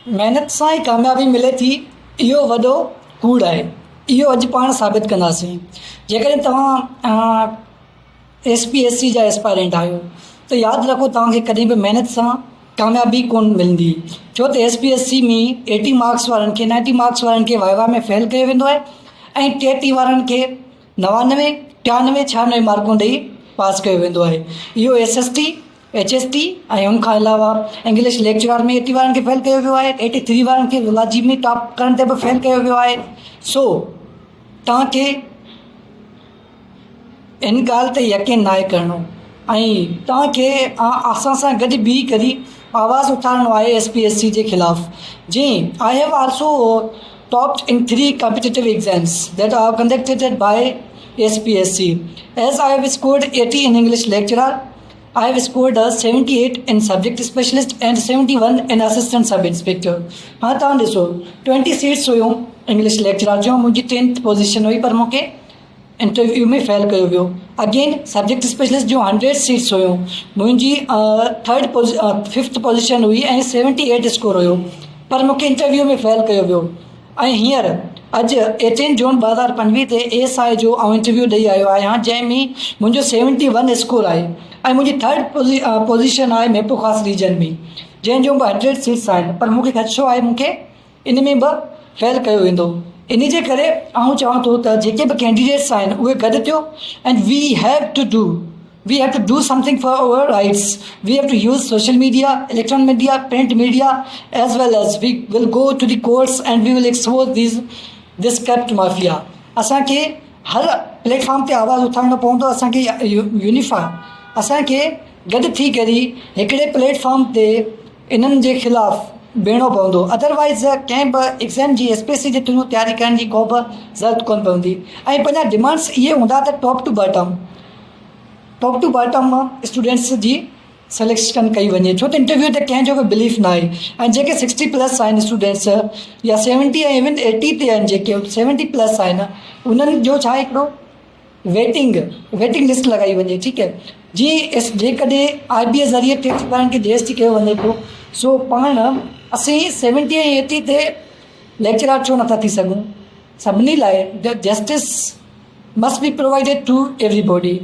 महिनत सां ई कामयाबी मिले थी, इहो वॾो कूड़ आहे। इहो अॼु पाण साबित कंदासीं। जेकॾहिं तव्हां SPSC जा एस्पायरेंट आहियो त यादि रखो, तव्हांखे कॾहिं बि महिनत सां कामयाबी कोन मिलंदी, छो त SPSC में 80 मार्क्स वारनि खे 90 मार्क्स वारनि खे वाइवा में फेल कयो वेंदो आहे ऐं 33 वारनि खे 99, 93, 96 मार्कूं ॾेई पास कयो वेंदो आहे। इहो SST, HST ऐं हुन खां अलावा इंग्लिश लेक्चरर में 80 वारनि खे फेल कयो वियो आहे, 83 वारनि खे ज़ूलॉजी में टॉप करण ते बि फेल कयो वियो आहे। सो तव्हांखे इन ॻाल्हि ते यकीन नाहे करिणो ऐं तव्हांखे असां सां गॾु बीही करे आवाज़ु उथारणो आहे SPSC जे ख़िलाफ़ु। जीअं I have also topped in 3 competitive exams that are conducted by SPSC. As I have scored 80 in English lecturer, I have scored a 78 in subject specialist and 71 in assistant sub inspector. हाँ तव्हां ॾिसो 20 seats हुयूं English lecturer जो, मुंहिंजी 10th position हुई पर मूंखे interview में फेल कयो वियो। अगेन सब्जेक्ट स्पेशलिस्ट जो 100 सीट्स हुयूं, मुंहिंजी 5th पोजीशन हुई ऐं 78 स्कोर हुयो पर मूंखे इंटरव्यू में फेल कयो वियो। ऐं हींअर अॼु 18 जून 2025 ते ASI जो इंटरव्यू ॾेई आयो आहियां, जंहिंमें मुंहिंजो 71 स्कोर आहे ऐं मुंहिंजी 3rd पोजीशन आहे मेपो ख़ासि रीजन में, जंहिंजो बि 100 सीट्स आहिनि पर मूंखे ख़दशो आहे मूंखे इन में बि फेल कयो वेंदो। इन जे करे आउं चवां थो त जेके बि कैंडिडेट्स आहिनि उहे गॾु थियो and we have to do something for our rights. We have to use social media, electronic media, print media, as well as we will go to the courts and we will expose this corrupt mafia. असांखे हर platform ते आवाज़ु उथारणो पवंदो, असांखे unify असांखे गॾु थी करे हिकिड़े प्लेटफॉर्म ते इन्हनि जे ख़िलाफ़ु बीहणो पवंदो। अदरवाइज़ कंहिं बि एग्ज़ाम जी SPSC जे थ्रू तयारी करण जी को बि ज़रूरत कोन पवंदी। ऐं पंहिंजा डिमांड्स इहे हूंदा त टॉप टू बॉटम स्टूडेंट्स जी सिलेक्शन कई वञे, छो त इंटरव्यू ते कंहिंजो बि बिलीफ न आहे। ऐं जेके 60+ आहिनि स्टूडेंट्स या 70 ऐं इवन 80 ते आहिनि, जेके 70+ आहिनि उन्हनि जो छा हिकिड़ो वेटिंग लिस्ट लॻाई वञे। ठीकु है, जीअं जेकॾहिं IBA ज़रिए 30 ॿारनि खे JST कयो वञे थो, सो पाण असीं 70 ऐं 80 ते लेक्चरर छो नथा थी सघूं। सभिनी लाइ justice must be provided to everybody.